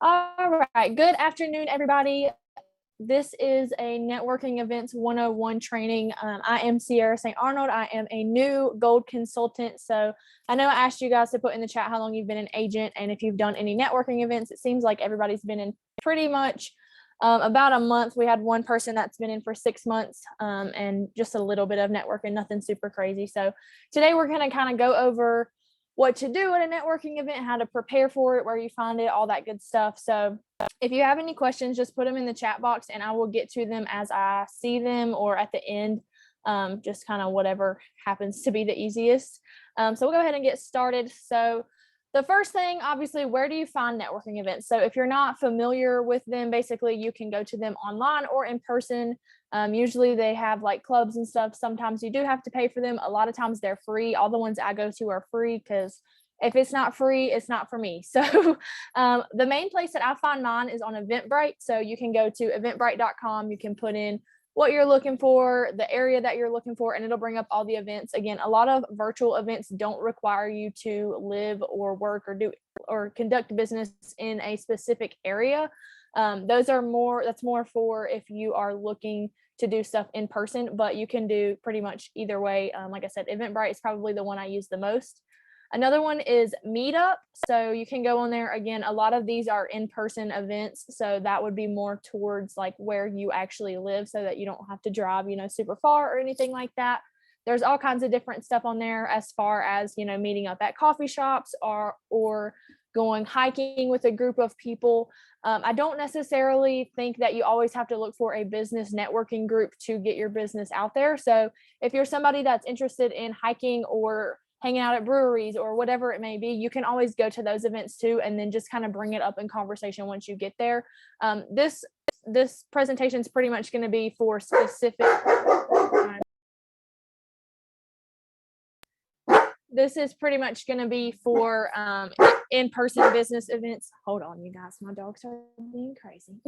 All right. Good afternoon, everybody. This is a Networking Events 101 training. I am Ciarra St. Arnold. I am a new gold consultant. So I know I asked you guys to put in the chat how long you've been an agent and if you've done any networking events. It seems like everybody's been in pretty much about a month. We had one person that's been in for 6 months and just a little bit of networking, nothing super crazy. So today we're going to kind of go over what to do at a networking event, how to prepare for it, where you find it, all that good stuff. So if you have any questions, just put them in the chat box and I will get to them as I see them or at the end, just kind of whatever happens to be the easiest. So we'll go ahead and get started. So the first thing, obviously, where do you find networking events? So if you're not familiar with them, basically you can go to them online or in person. Usually they have like clubs and stuff. Sometimes you do have to pay for them. A lot of times they're free. All the ones I go to are free because if it's not free, it's not for me. So the main place that I find mine is on Eventbrite. So you can go to eventbrite.com. You can put in what you're looking for, the area that you're looking for, and it'll bring up all the events. Again, a lot of virtual events don't require you to live or work or do or conduct business in a specific area. That's more for if you are looking to do stuff in person, but you can do pretty much either way. Like I said, Eventbrite is probably the one I use the most. Another one is Meetup. So you can go on there. Again, a lot of these are in-person events. So that would be more towards like where you actually live so that you don't have to drive, super far or anything like that. There's all kinds of different stuff on there as far as, meeting up at coffee shops or going hiking with a group of people. I don't necessarily think that you always have to look for a business networking group to get your business out there. So if you're somebody that's interested in hiking or hanging out at breweries or whatever it may be, you can always go to those events too, and then just kind of bring it up in conversation once you get there. This presentation is pretty much going to be for specific. This is pretty much going to be for in-person business events. Hold on, you guys, my dogs are being crazy.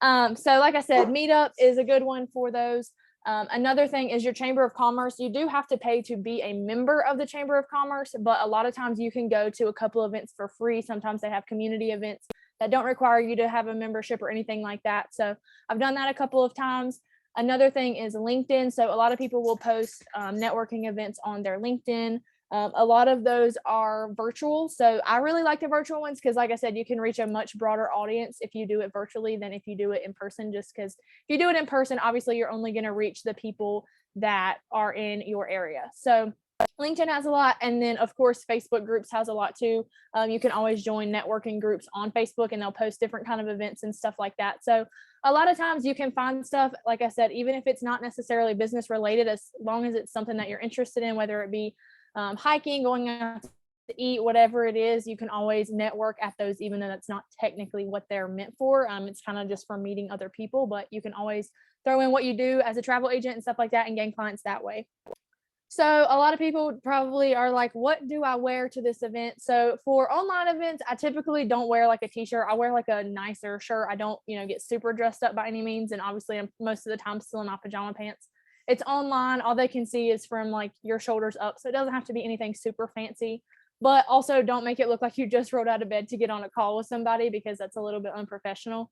So like I said, Meetup is a good one for those. Another thing is your Chamber of Commerce. You do have to pay to be a member of the Chamber of Commerce, but a lot of times you can go to a couple of events for free. Sometimes they have community events that don't require you to have a membership or anything like that. So I've done that a couple of times. Another thing is LinkedIn. So a lot of people will post networking events on their LinkedIn. A lot of those are virtual. So I really like the virtual ones because, like I said, you can reach a much broader audience if you do it virtually than if you do it in person, just because if you do it in person, obviously you're only going to reach the people that are in your area. So LinkedIn has a lot. And then, of course, Facebook groups has a lot too. You can always join networking groups on Facebook and they'll post different kind of events and stuff like that. So a lot of times you can find stuff, like I said, even if it's not necessarily business related, as long as it's something that you're interested in, whether it be hiking, going out to eat, whatever it is, you can always network at those, even though that's not technically what they're meant for. It's kind of just for meeting other people, but you can always throw in what you do as a travel agent and stuff like that and gain clients that way. So a lot of people probably are like, what do I wear to this event? So for online events, I typically don't wear like a t-shirt. I wear like a nicer shirt. I don't, get super dressed up by any means. And obviously I'm most of the time still in my pajama pants. It's online. All they can see is from like your shoulders up. So it doesn't have to be anything super fancy, but also don't make it look like you just rolled out of bed to get on a call with somebody because that's a little bit unprofessional.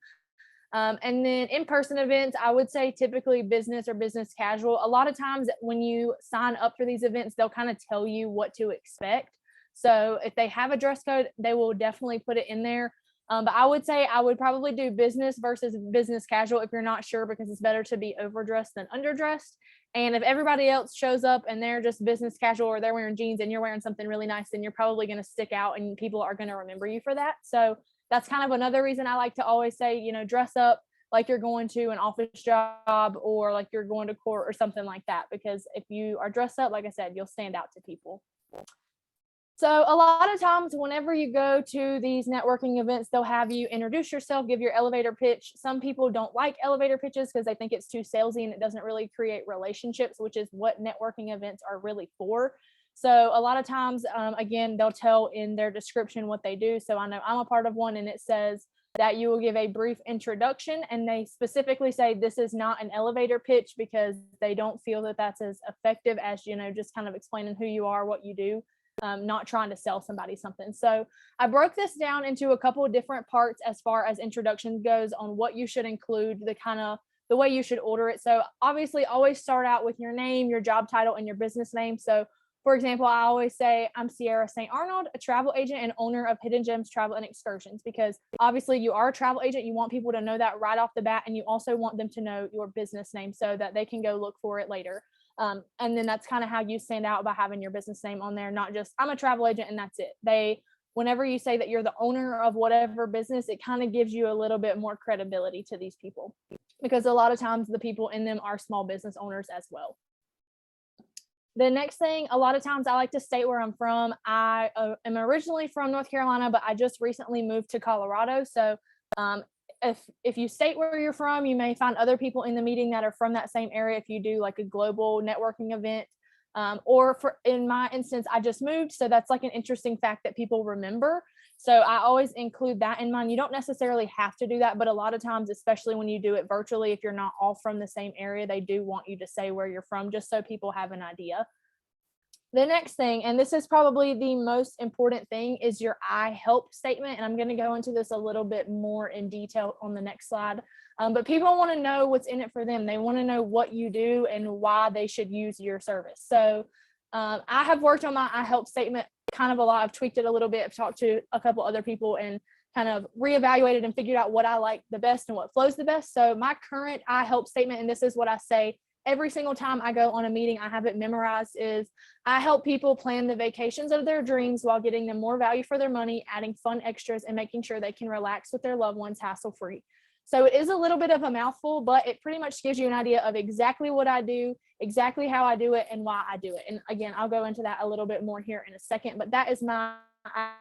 And then in-person events, I would say typically business or business casual. A lot of times when you sign up for these events, they'll kind of tell you what to expect. So if they have a dress code, they will definitely put it in there. But I would say I would probably do business versus business casual if you're not sure, because it's better to be overdressed than underdressed. And if everybody else shows up and they're just business casual or they're wearing jeans and you're wearing something really nice, then you're probably going to stick out and people are going to remember you for that. So that's kind of another reason I like to always say, dress up like you're going to an office job or like you're going to court or something like that. Because if you are dressed up, like I said, you'll stand out to people. So a lot of times whenever you go to these networking events, they'll have you introduce yourself, give your elevator pitch. Some people don't like elevator pitches because they think it's too salesy and it doesn't really create relationships, which is what networking events are really for. So a lot of times, again, they'll tell in their description what they do. So I know I'm a part of one and it says that you will give a brief introduction, and they specifically say this is not an elevator pitch because they don't feel that that's as effective as, just kind of explaining who you are, what you do. not trying to sell somebody something. So I broke this down into a couple of different parts as far as introduction goes on what you should include, the way you should order it. So obviously always start out with your name, your job title, and your business name. So for example, I always say I'm Ciarra St. Arnold, a travel agent and owner of Hidden Gems Travel and Excursions, because obviously you are a travel agent. You want people to know that right off the bat, and you also want them to know your business name so that they can go look for it later. And then that's kind of how you stand out by having your business name on there, not just I'm a travel agent and that's it. Whenever you say that you're the owner of whatever business, it kind of gives you a little bit more credibility to these people, because a lot of times the people in them are small business owners as well. The next thing, a lot of times I like to state where I'm from. I am originally from North Carolina, but I just recently moved to Colorado. So if you state where you're from, you may find other people in the meeting that are from that same area if you do like a global networking event. In my instance, I just moved. So that's like an interesting fact that people remember. So I always include that in mind. You don't necessarily have to do that, but a lot of times, especially when you do it virtually, if you're not all from the same area, they do want you to say where you're from, just so people have an idea. The next thing, and this is probably the most important thing, is your Ihelp statement. And I'm going to go into this a little bit more in detail on the next slide. But people want to know what's in it for them. They want to know what you do and why they should use your service. So I have worked on my Ihelp statement kind of a lot. I've tweaked it a little bit. I've talked to a couple other people and kind of reevaluated and figured out what I like the best and what flows the best. So my current Ihelp statement, and this is what I say every single time I go on a meeting, I have it memorized, is I help people plan the vacations of their dreams while getting them more value for their money, adding fun extras, and making sure they can relax with their loved ones hassle-free. So it is a little bit of a mouthful, but it pretty much gives you an idea of exactly what I do, exactly how I do it, and why I do it. And again, I'll go into that a little bit more here in a second, but that is my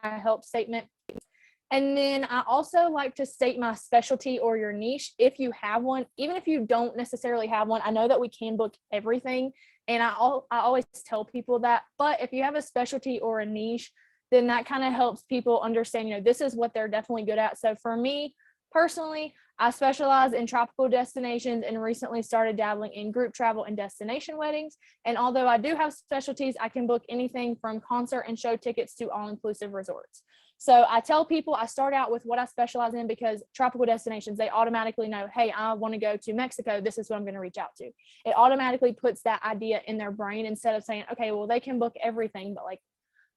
Ihelp statement. And then I also like to state my specialty or your niche if you have one. Even if you don't necessarily have one, I know that we can book everything, and I always tell people that. But if you have a specialty or a niche, then that kind of helps people understand, this is what they're definitely good at. So for me personally, I specialize in tropical destinations and recently started dabbling in group travel and destination weddings. And although I do have specialties, I can book anything from concert and show tickets to all-inclusive resorts. So I tell people I start out with what I specialize in, because tropical destinations, they automatically know, hey, I want to go to Mexico. This is what I'm going to reach out to. It automatically puts that idea in their brain instead of saying, okay, well, they can book everything, but like,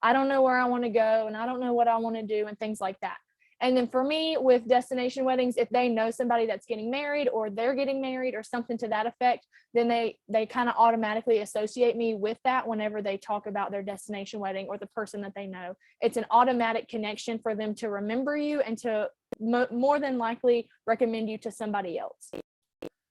I don't know where I want to go and I don't know what I want to do and things like that. And then for me with destination weddings, if they know somebody that's getting married or they're getting married or something to that effect, then they kind of automatically associate me with that whenever they talk about their destination wedding or the person that they know. It's an automatic connection for them to remember you and to more than likely recommend you to somebody else.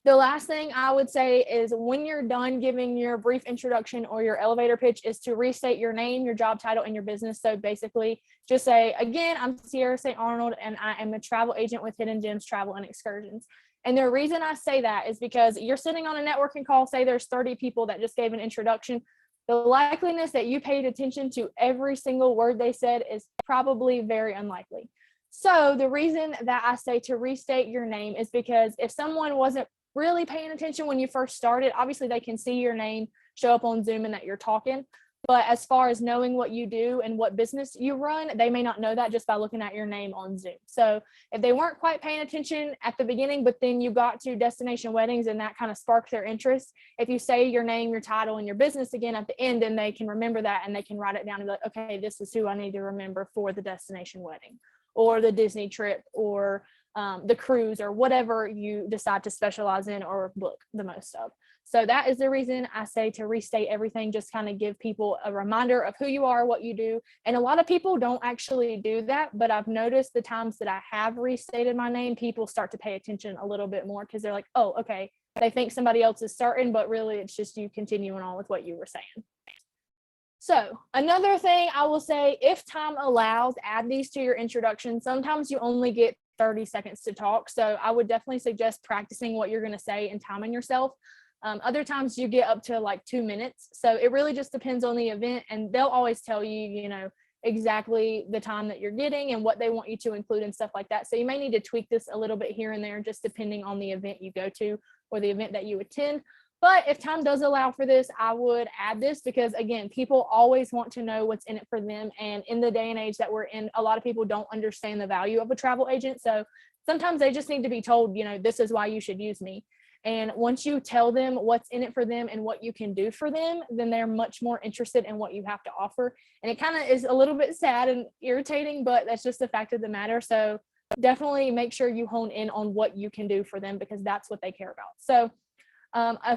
The last thing I would say is when you're done giving your brief introduction or your elevator pitch is to restate your name, your job title, and your business. So basically just say, again, I'm Ciarra St. Arnold and I am a travel agent with Hidden Gems Travel and Excursions. And the reason I say that is because you're sitting on a networking call, say there's 30 people that just gave an introduction. The likeliness that you paid attention to every single word they said is probably very unlikely. So the reason that I say to restate your name is because if someone wasn't really paying attention when you first started, obviously they can see your name show up on Zoom and that you're talking. But as far as knowing what you do and what business you run, they may not know that just by looking at your name on Zoom. So if they weren't quite paying attention at the beginning, but then you got to destination weddings and that kind of sparked their interest, if you say your name, your title, and your business again at the end, then they can remember that and they can write it down and be like, okay, this is who I need to remember for the destination wedding or the Disney trip or the cruise or whatever you decide to specialize in or book the most of. So that is the reason I say to restate everything, just kind of give people a reminder of who you are, what you do. And a lot of people don't actually do that, but I've noticed the times that I have restated my name, people start to pay attention a little bit more because they're like, oh, okay, they think somebody else is starting, but really it's just you continuing on with what you were saying. So another thing I will say, if time allows, add these to your introduction. Sometimes you only get 30 seconds to talk. So I would definitely suggest practicing what you're going to say and timing yourself. Other times you get up to like 2 minutes. So it really just depends on the event, and they'll always tell you, exactly the time that you're getting and what they want you to include and stuff like that. So you may need to tweak this a little bit here and there, just depending on the event you go to or the event that you attend. But if time does allow for this, I would add this because, again, people always want to know what's in it for them. And in the day and age that we're in, a lot of people don't understand the value of a travel agent. So sometimes they just need to be told, this is why you should use me. And once you tell them what's in it for them and what you can do for them, then they're much more interested in what you have to offer. And it kind of is a little bit sad and irritating, but that's just the fact of the matter. So definitely make sure you hone in on what you can do for them because that's what they care about. So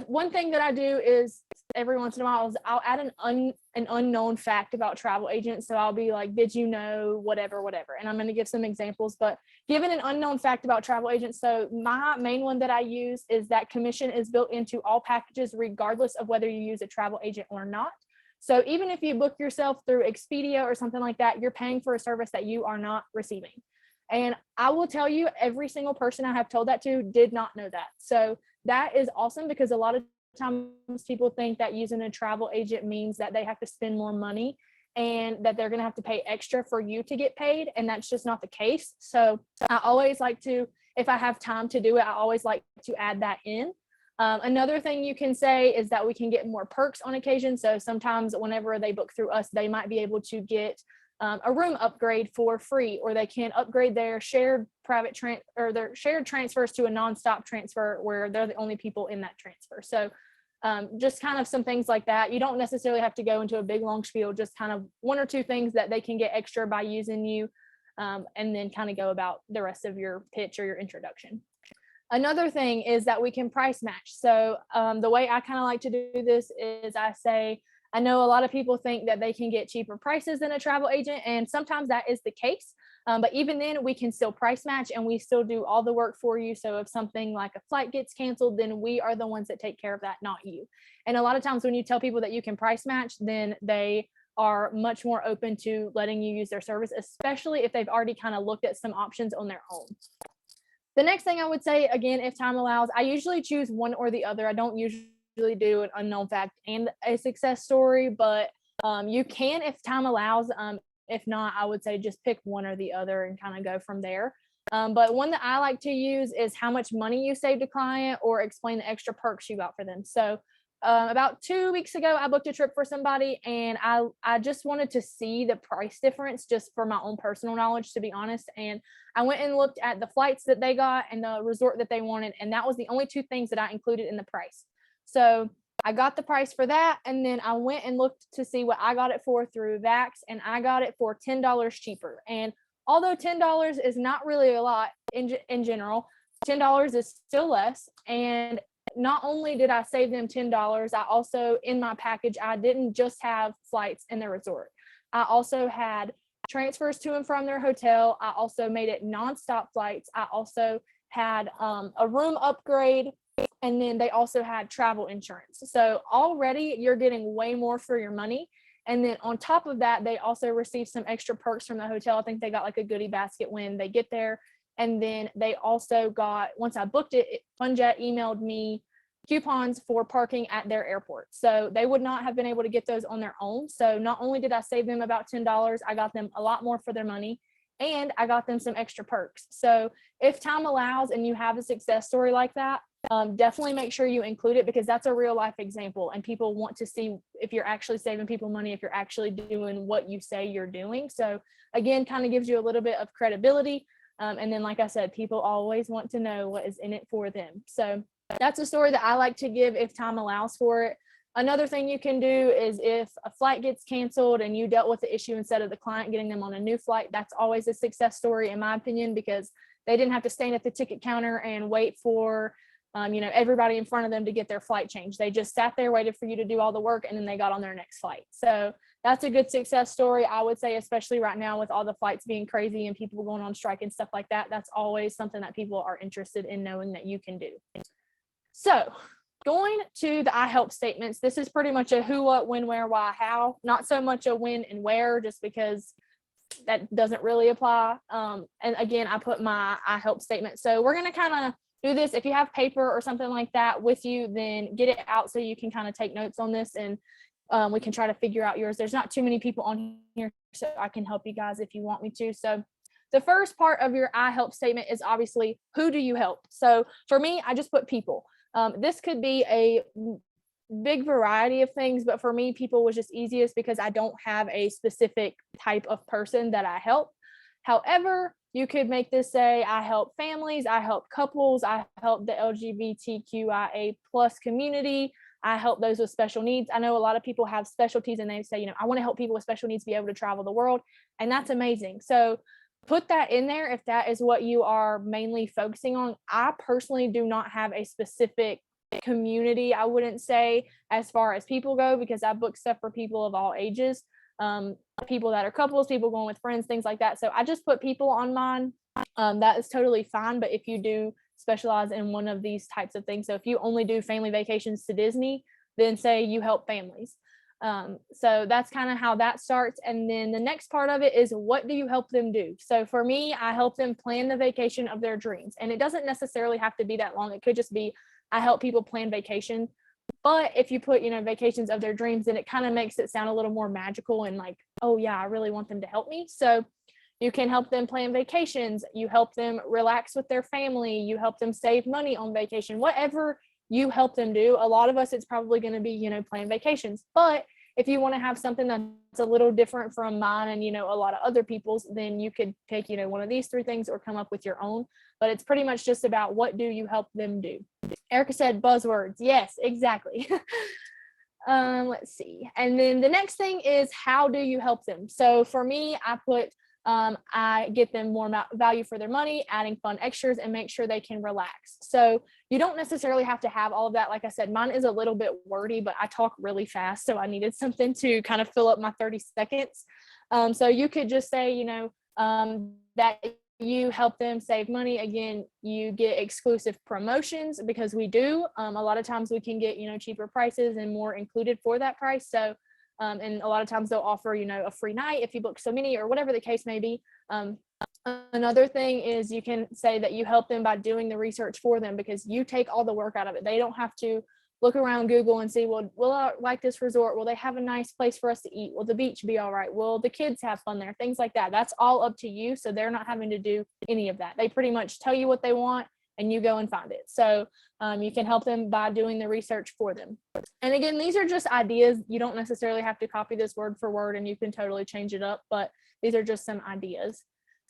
one thing that I do is every once in a while I'll add an unknown fact about travel agents. So I'll be like, did you know whatever. And I'm going to give some examples, but given an unknown fact about travel agents. So my main one that I use is that commission is built into all packages, regardless of whether you use a travel agent or not. So even if you book yourself through Expedia or something like that, you're paying for a service that you are not receiving. And I will tell you, every single person I have told that to did not know that. So that is awesome because a lot of times people think that using a travel agent means that they have to spend more money and that they're going to have to pay extra for you to get paid. And that's just not the case. So I always like to, if I have time to do it, I always like to add that in. Another thing you can say is that we can get more perks on occasion. So sometimes whenever they book through us, they might be able to get a room upgrade for free, or they can upgrade their shared their shared transfers to a nonstop transfer where they're the only people in that transfer. So just kind of some things like that. You don't necessarily have to go into a big long spiel, just kind of one or two things that they can get extra by using you, and then kind of go about the rest of your pitch or your introduction. Another thing is that we can price match. So the way I kind of like to do this is I say, I know a lot of people think that they can get cheaper prices than a travel agent, and sometimes that is the case. But even then, we can still price match and we still do all the work for you. So if something like a flight gets canceled, then we are the ones that take care of that, not you. And a lot of times when you tell people that you can price match, then they are much more open to letting you use their service, especially if they've already kind of looked at some options on their own. The next thing I would say, again, if time allows, I usually choose one or the other. I don't usually do an unknown fact and a success story, but you can if time allows. If not, I would say just pick one or the other and kind of go from there. But one that I like to use is how much money you saved a client, or explain the extra perks you got for them. So about 2 weeks ago, I booked a trip for somebody, and I just wanted to see the price difference just for my own personal knowledge, to be honest. And I went and looked at the flights that they got and the resort that they wanted, and that was the only two things that I included in the price. So I got the price for that, and then I went and looked to see what I got it for through Vax, and I got it for $10 cheaper. And although $10 is not really a lot in general, $10 is still less. And not only did I save them $10, I also, in my package, I didn't just have flights in the resort. I also had transfers to and from their hotel. I also made it nonstop flights. I also had a room upgrade, and then they also had travel insurance. So already you're getting way more for your money. And then on top of that, they also received some extra perks from the hotel. I think they got like a goodie basket when they get there. And then they also got, once I booked it, FunJet emailed me coupons for parking at their airport. So they would not have been able to get those on their own. So not only did I save them about $10, I got them a lot more for their money, and I got them some extra perks. So if time allows and you have a success story like that, definitely make sure you include it, because that's a real life example and people want to see if you're actually saving people money, if you're actually doing what you say you're doing. So again, kind of gives you a little bit of credibility. And then, like I said, people always want to know what is in it for them. So that's a story that I like to give if time allows for it. Another thing you can do is if a flight gets canceled and you dealt with the issue instead of the client getting them on a new flight, that's always a success story in my opinion, because they didn't have to stand at the ticket counter and wait for everybody in front of them to get their flight changed. They just sat there, waited for you to do all the work, and then they got on their next flight. So that's a good success story, I would say, especially right now with all the flights being crazy and people going on strike and stuff like that. That's always something that people are interested in knowing that you can do. So going to the Ihelp statements, this is pretty much a who, what, when, where, why, how, not so much a when and where, just because that doesn't really apply. And again, I put my Ihelp statement. So we're going to kind of do this. If you have paper or something like that with you, then get it out so you can kind of take notes on this, and we can try to figure out yours. There's not too many people on here, so I can help you guys if you want me to. So the first part of your Ihelp statement is obviously, who do you help? So for me, I just put people. This could be a big variety of things, but for me, people was just easiest because I don't have a specific type of person that I help. However, you could make this say, I help families, I help couples, I help the LGBTQIA plus community, I help those with special needs. I know a lot of people have specialties and they say, I want to help people with special needs be able to travel the world. And that's amazing. So put that in there if that is what you are mainly focusing on. I personally do not have a specific community, I wouldn't say, as far as people go, because I book stuff for people of all ages, people that are couples, people going with friends, things like that. So I just put people on mine. That is totally fine. But if you do specialize in one of these types of things, so if you only do family vacations to Disney, then say you help families. So that's kind of how that starts. And then the next part of it is, what do you help them do? So for me, I help them plan the vacation of their dreams. And it doesn't necessarily have to be that long. It could just be, I help people plan vacation. But if you put, vacations of their dreams, then it kind of makes it sound a little more magical and like, oh yeah, I really want them to help me. So you can help them plan vacations. You help them relax with their family. You help them save money on vacation, whatever you help them do. A lot of us, it's probably going to be, plan vacations. But if you want to have something that's a little different from mine and, a lot of other people's, then you could pick, one of these 3 things or come up with your own. But it's pretty much just about, what do you help them do? Erica said buzzwords. Yes, exactly. Let's see. And then the next thing is, how do you help them? So for me, I put, I get them more value for their money, adding fun extras, and make sure they can relax. So you don't necessarily have to have all of that. Like I said, mine is a little bit wordy, but I talk really fast. So I needed something to kind of fill up my 30 seconds. So you could just say, that you help them save money. Again, you get exclusive promotions, because we do. A lot of times we can get, cheaper prices and more included for that price. So and a lot of times they'll offer, a free night if you book so many, or whatever the case may be. Another thing is, you can say that you help them by doing the research for them, because you take all the work out of it. They don't have to look around Google and see, well, will I like this resort? Will they have a nice place for us to eat? Will the beach be all right? Will the kids have fun there? Things like that. That's all up to you. So they're not having to do any of that. They pretty much tell you what they want and you go and find it. So you can help them by doing the research for them. And again, these are just ideas. You don't necessarily have to copy this word for word, and you can totally change it up, but these are just some ideas.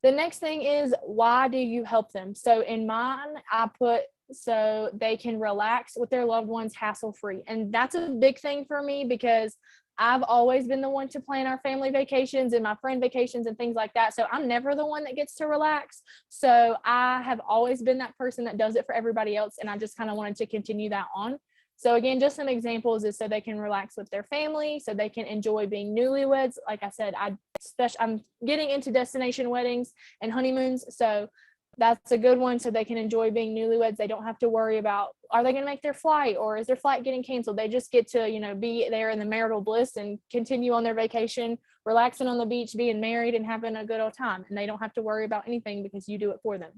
The next thing is, why do you help them? So in mine, I put, so they can relax with their loved ones hassle-free. And that's a big thing for me, because I've always been the one to plan our family vacations and my friend vacations and things like that. So I'm never the one that gets to relax. So I have always been that person that does it for everybody else. And I just kind of wanted to continue that on. So again, just some examples is, so they can relax with their family, so they can enjoy being newlyweds. Like I said, I'm getting into destination weddings and honeymoons. So that's a good one, so they can enjoy being newlyweds. They don't have to worry about, are they going to make their flight, or is their flight getting canceled? They just get to, be there in the marital bliss and continue on their vacation, relaxing on the beach, being married and having a good old time. And they don't have to worry about anything because you do it for them.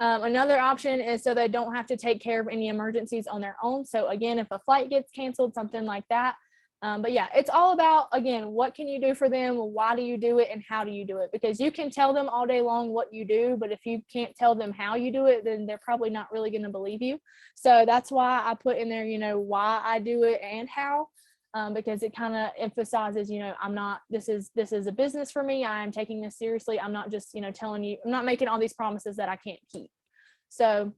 Another option is, so they don't have to take care of any emergencies on their own. So again, if a flight gets canceled, something like that. But yeah, it's all about, again, what can you do for them? Why do you do it? And how do you do it? Because you can tell them all day long what you do, but if you can't tell them how you do it, then they're probably not really going to believe you. So that's why I put in there, why I do it and how, because it kind of emphasizes, I'm not, this is a business for me. I am taking this seriously. I'm not just, telling you, I'm not making all these promises that I can't keep. So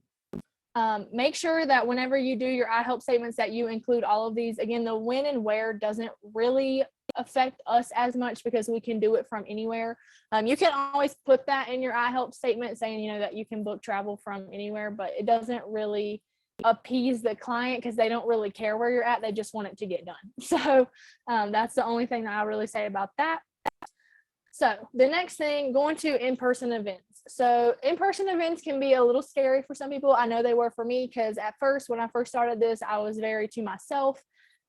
make sure that whenever you do your I help statements, that you include all of these. Again, the when and where doesn't really affect us as much, because we can do it from anywhere. You can always put that in your I help statement, saying, that you can book travel from anywhere, but it doesn't really appease the client, because they don't really care where you're at. They just want it to get done. So that's the only thing that I really say about that. So the next thing, going to in-person events. So in-person events can be a little scary for some people. I know they were for me, because at first, when I first started this, I was very to myself,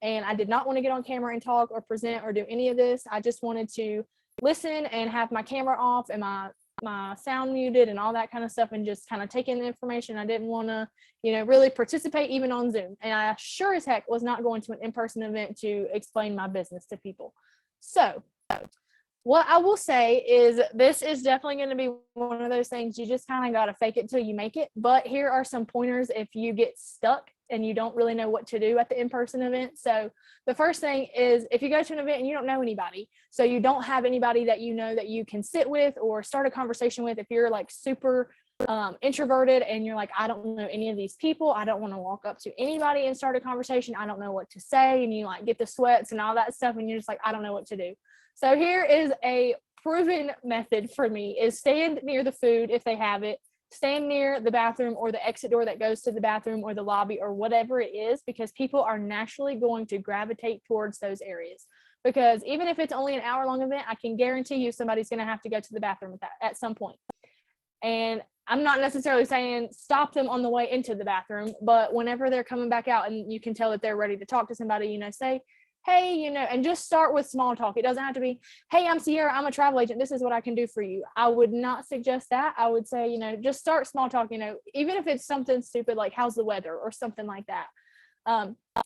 and I did not want to get on camera and talk or present or do any of this. I just wanted to listen and have my camera off and my sound muted and all that kind of stuff, and just kind of take in the information. I didn't want to, really participate even on Zoom. And I sure as heck was not going to an in-person event to explain my business to people. So What I will say is this is definitely going to be one of those things you just kind of got to fake it till you make it. But here are some pointers if you get stuck and you don't really know what to do at the in-person event. So the first thing is if you go to an event and you don't know anybody, so you don't have anybody that you know that you can sit with or start a conversation with. If you're like super introverted and you're like, I don't know any of these people, I don't want to walk up to anybody and start a conversation, I don't know what to say, and you like get the sweats and all that stuff, and you're just like, I don't know what to do. So here is a proven method for me: is stand near the food if they have it, stand near the bathroom or the exit door that goes to the bathroom or the lobby or whatever it is, because people are naturally going to gravitate towards those areas. Because even if it's only an hour-long event, I can guarantee you somebody's going to have to go to the bathroom at some point. And I'm not necessarily saying stop them on the way into the bathroom, but whenever they're coming back out and you can tell that they're ready to talk to somebody, say, hey, and just start with small talk. It doesn't have to be, hey, I'm Ciarra, I'm a travel agent, this is what I can do for you. I would not suggest that. I would say, just start small talk, even if it's something stupid like how's the weather or something like that.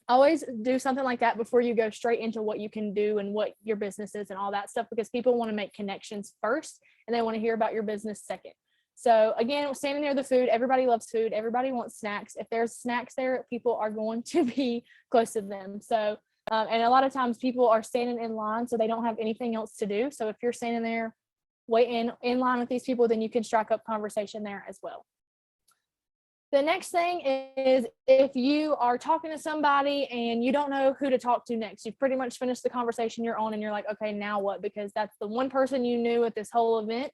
Always do something like that before you go straight into what you can do and what your business is and all that stuff, because people want to make connections first and they want to hear about your business second. So again, standing near the food, everybody loves food. Everybody wants snacks. If there's snacks there, people are going to be close to them. So, and a lot of times people are standing in line, so they don't have anything else to do. So if you're standing there waiting in line with these people, then you can strike up conversation there as well. The next thing is if you are talking to somebody and you don't know who to talk to next, you've pretty much finished the conversation you're on and you're like, okay, now what? Because that's the one person you knew at this whole event.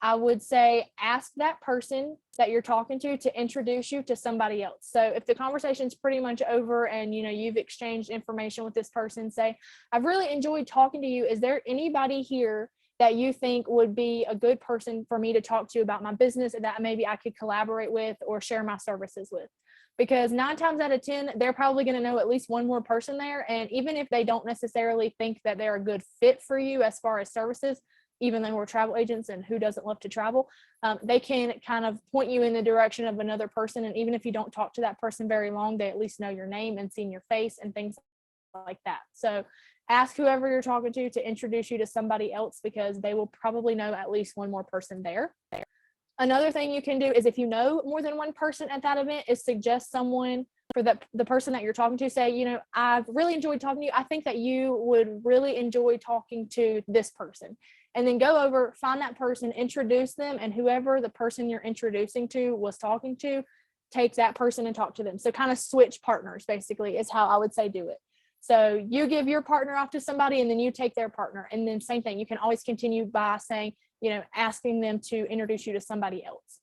I would say ask that person that you're talking to introduce you to somebody else. So if the conversation's pretty much over and you've exchanged information with this person, say, I've really enjoyed talking to you. Is there anybody here that you think would be a good person for me to talk to about my business and that maybe I could collaborate with or share my services with? Because 9 times out of 10, they're probably going to know at least one more person there. And even if they don't necessarily think that they're a good fit for you as far as services, even though we're travel agents and who doesn't love to travel, they can kind of point you in the direction of another person. And even if you don't talk to that person very long, they at least know your name and seen your face and things like that. So ask whoever you're talking to introduce you to somebody else, because they will probably know at least one more person there. Another thing you can do is if you know more than one person at that event, is suggest someone for the person that you're talking to. Say, I've really enjoyed talking to you. I think that you would really enjoy talking to this person. And then go over, find that person, introduce them, and whoever the person you're introducing to was talking to, take that person and talk to them. So kind of switch partners, basically, is how I would say do it. So you give your partner off to somebody and then you take their partner. And then same thing, you can always continue by saying, asking them to introduce you to somebody else.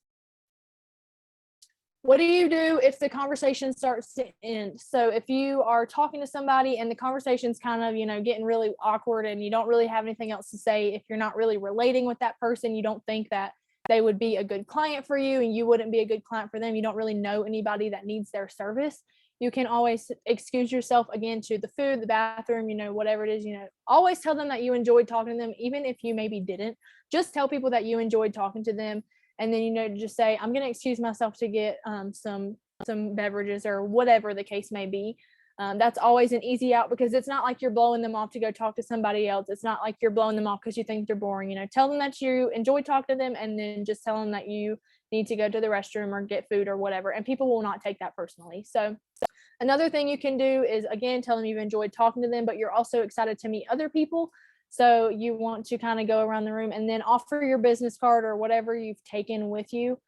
What do you do if the conversation starts to end? So if you are talking to somebody and the conversation's kind of, getting really awkward and you don't really have anything else to say, if you're not really relating with that person, you don't think that they would be a good client for you and you wouldn't be a good client for them, you don't really know anybody that needs their service, you can always excuse yourself again to the food, the bathroom, whatever it is, always tell them that you enjoyed talking to them, even if you maybe didn't. Just tell people that you enjoyed talking to them. And then, just say, I'm going to excuse myself to get some beverages or whatever the case may be. That's always an easy out, because it's not like you're blowing them off to go talk to somebody else. It's not like you're blowing them off because you think they're boring. Tell them that you enjoy talking to them, and then just tell them that you need to go to the restroom or get food or whatever. And people will not take that personally. So another thing you can do is, again, tell them you've enjoyed talking to them, but you're also excited to meet other people. So you want to kind of go around the room and then offer your business card or whatever you've taken with you.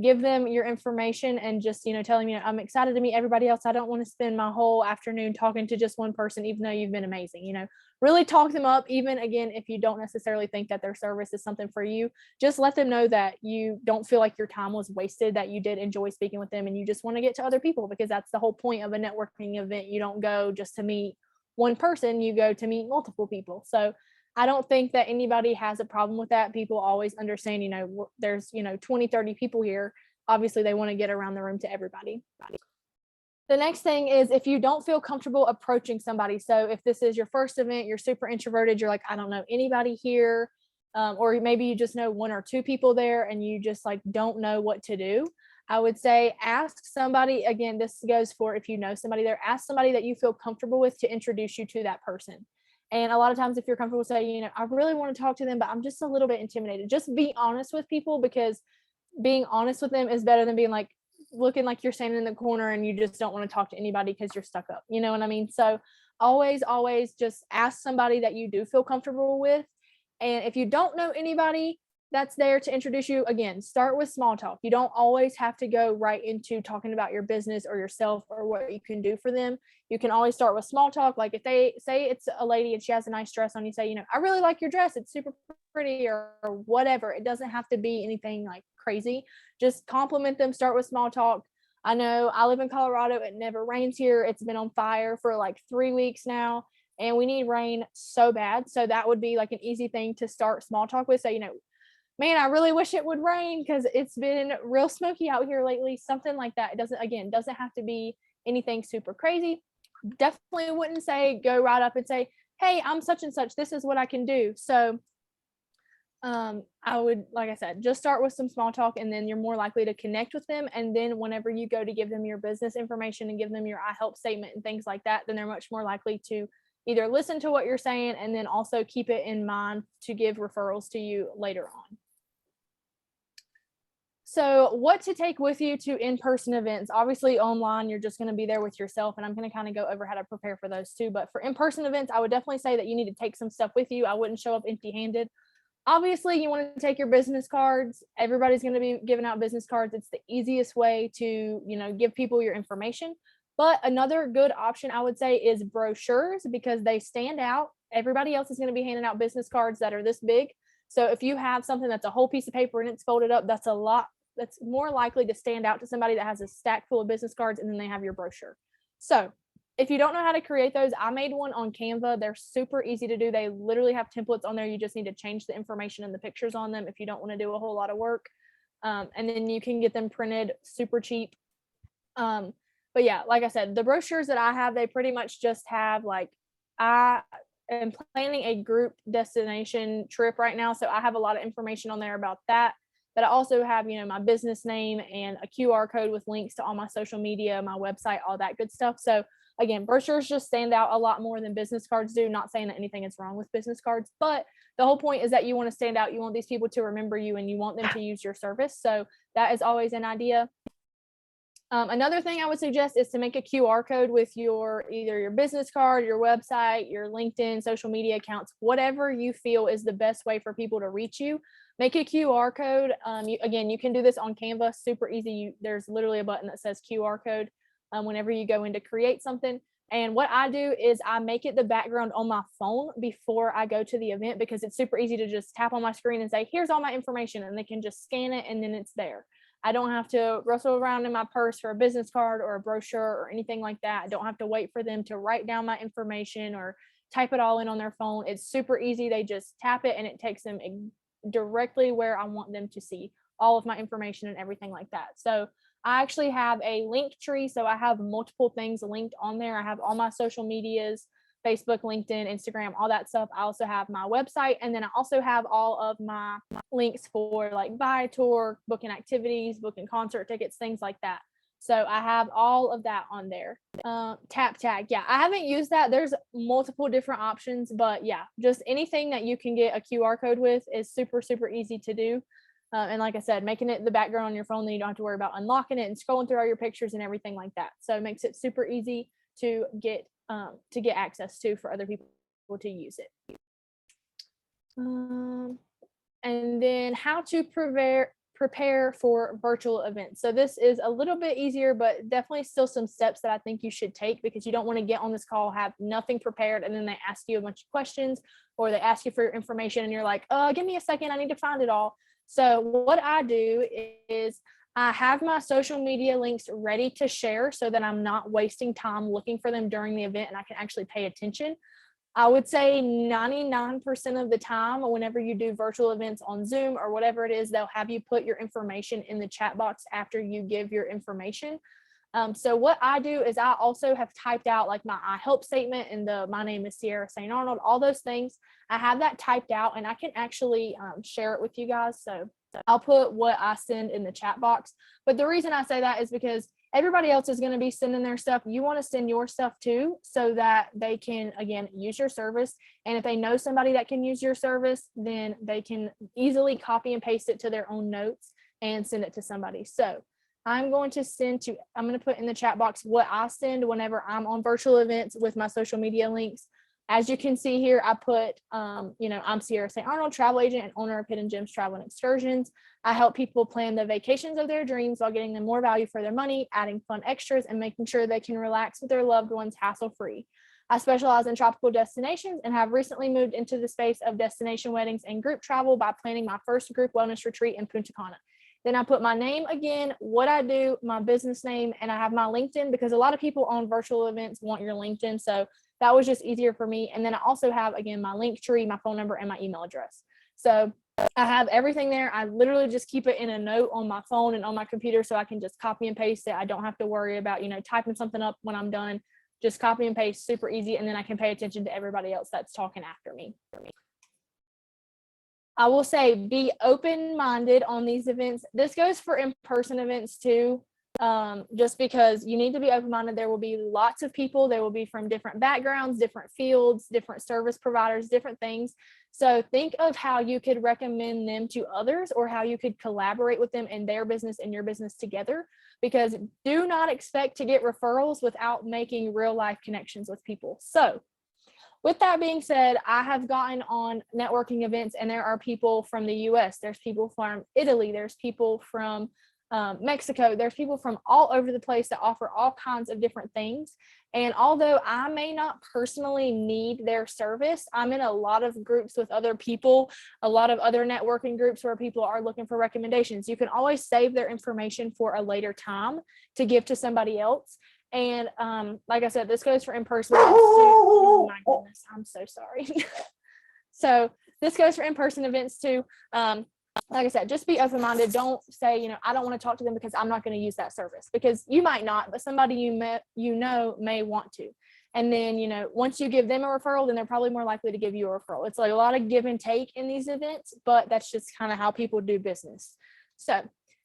Give them your information and just, tell them, I'm excited to meet everybody else. I don't want to spend my whole afternoon talking to just one person, even though you've been amazing. Really talk them up. Even again, if you don't necessarily think that their service is something for you, just let them know that you don't feel like your time was wasted, that you did enjoy speaking with them, and you just want to get to other people, because that's the whole point of a networking event. You don't go just to meet one person, you go to meet multiple people. So I don't think that anybody has a problem with that. People always understand, there's, 20, 30 people here. Obviously they want to get around the room to everybody. The next thing is, if you don't feel comfortable approaching somebody. So if this is your first event, you're super introverted, you're like, I don't know anybody here. Or maybe you just know 1 or 2 people there and you just like don't know what to do. I would say ask somebody, again, this goes for if you know somebody there, ask somebody that you feel comfortable with to introduce you to that person. And a lot of times if you're comfortable saying, I really want to talk to them, but I'm just a little bit intimidated, just be honest with people, because being honest with them is better than being like looking like you're standing in the corner and you just don't want to talk to anybody because you're stuck up. You know what I mean? So always just ask somebody that you do feel comfortable with. And if you don't know anybody that's there to introduce you, again, start with small talk. You don't always have to go right into talking about your business or yourself or what you can do for them. You can always start with small talk. Like if they say it's a lady and she has a nice dress on, you say, I really like your dress. It's super pretty, or whatever. It doesn't have to be anything like crazy. Just compliment them. Start with small talk. I know I live in Colorado. It never rains here. It's been on fire for like 3 weeks now, and we need rain so bad. So that would be like an easy thing to start small talk with. So, man, I really wish it would rain because it's been real smoky out here lately. Something like that. It doesn't have to be anything super crazy. Definitely wouldn't say go right up and say, hey, I'm such and such. This is what I can do. So I would, like I said, just start with some small talk, and then you're more likely to connect with them. And then whenever you go to give them your business information and give them your Ihelp statement and things like that, then they're much more likely to either listen to what you're saying and then also keep it in mind to give referrals to you later on. So what to take with you to in-person events? Obviously online, you're just going to be there with yourself, and I'm going to kind of go over how to prepare for those too. But for in-person events, I would definitely say that you need to take some stuff with you. I wouldn't show up empty-handed. Obviously, you want to take your business cards. Everybody's going to be giving out business cards. It's the easiest way to, give people your information. But another good option, I would say, is brochures, because they stand out. Everybody else is going to be handing out business cards that are this big. So if you have something that's a whole piece of paper and it's folded up, that's more likely to stand out to somebody that has a stack full of business cards and then they have your brochure. So if you don't know how to create those, I made one on Canva. They're super easy to do. They literally have templates on there. You just need to change the information and the pictures on them if you don't want to do a whole lot of work. And then you can get them printed super cheap. But yeah, like I said, the brochures that I have, they pretty much just have I am planning a group destination trip right now. So I have a lot of information on there about that. But I also have, my business name and a QR code with links to all my social media, my website, all that good stuff. So again, brochures just stand out a lot more than business cards do. Not saying that anything is wrong with business cards, but the whole point is that you want to stand out. You want these people to remember you, and you want them to use your service. So that is always an idea. Another thing I would suggest is to make a QR code with either your business card, your website, your LinkedIn, social media accounts, whatever you feel is the best way for people to reach you. Make a QR code. You can do this on Canva, super easy. There's literally a button that says QR code whenever you go in to create something. And what I do is I make it the background on my phone before I go to the event, because it's super easy to just tap on my screen and say, here's all my information, and they can just scan it and then it's there. I don't have to rustle around in my purse for a business card or a brochure or anything like that. I don't have to wait for them to write down my information or type it all in on their phone. It's super easy. They just tap it and it takes them directly where I want them to see all of my information and everything like that. So I actually have a link tree. So I have multiple things linked on there. I have all my social medias, Facebook, LinkedIn, Instagram, all that stuff. I also have my website, and then I also have all of my links for like Viator, booking activities, booking concert tickets, things like that. So I have all of that on there. Tap tag. Yeah, I haven't used that. There's multiple different options, but yeah, just anything that you can get a QR code with is super, super easy to do. And like I said, making it the background on your phone, then you don't have to worry about unlocking it and scrolling through all your pictures and everything like that. So it makes it super easy to get access to for other people to use it. And then how to prepare for virtual events. So this is a little bit easier, but definitely still some steps that I think you should take, because you don't want to get on this call, have nothing prepared, and then they ask you a bunch of questions, or they ask you for your information and you're like, give me a second, I need to find it all. So what I do is I have my social media links ready to share so that I'm not wasting time looking for them during the event and I can actually pay attention. I would say 99% of the time, whenever you do virtual events on Zoom or whatever it is, they'll have you put your information in the chat box after you give your information. So what I do is I also have typed out like my Ihelp statement and my name is Ciarra St. Arnold, all those things. I have that typed out and I can actually share it with you guys. So I'll put what I send in the chat box. But the reason I say that is because everybody else is going to be sending their stuff. You want to send your stuff too, so that they can, again, use your service. And if they know somebody that can use your service, then they can easily copy and paste it to their own notes and send it to somebody. So I'm going to put in the chat box what I send whenever I'm on virtual events with my social media links. As you can see here, I put, I'm Ciarra St. Arnold, travel agent and owner of Hidden Gems Travel and Excursions. I help people plan the vacations of their dreams while getting them more value for their money, adding fun extras, and making sure they can relax with their loved ones hassle-free. I specialize in tropical destinations and have recently moved into the space of destination weddings and group travel by planning my first group wellness retreat in Punta Cana. Then I put my name again, what I do, my business name, and I have my LinkedIn, because a lot of people on virtual events want your LinkedIn. So that was just easier for me. And then I also have, again, my link tree, my phone number, and my email address. So I have everything there. I literally just keep it in a note on my phone and on my computer, so I can just copy and paste it. I don't have to worry about, typing something up when I'm done. Just copy and paste, super easy. And then I can pay attention to everybody else that's talking after me. I will say, be open-minded on these events. This goes for in-person events too, just because you need to be open-minded. There will be lots of people. They will be from different backgrounds, different fields, different service providers, different things. So think of how you could recommend them to others, or how you could collaborate with them in their business and your business together, because do not expect to get referrals without making real-life connections with people. So with that being said, I have gotten on networking events, and there are people from the US, there's people from Italy, there's people from Mexico, there's people from all over the place that offer all kinds of different things. And although I may not personally need their service, I'm in a lot of groups with other people, a lot of other networking groups where people are looking for recommendations. You can always save their information for a later time to give to somebody else. And like I said, this goes for in-person events too. Oh my goodness, I'm so sorry. So this goes for in-person events too. Like I said, just be open-minded. Don't say, I don't want to talk to them because I'm not going to use that service, because you might not, but somebody you know may want to. And then, once you give them a referral, then they're probably more likely to give you a referral. It's like a lot of give and take in these events, but that's just kind of how people do business. So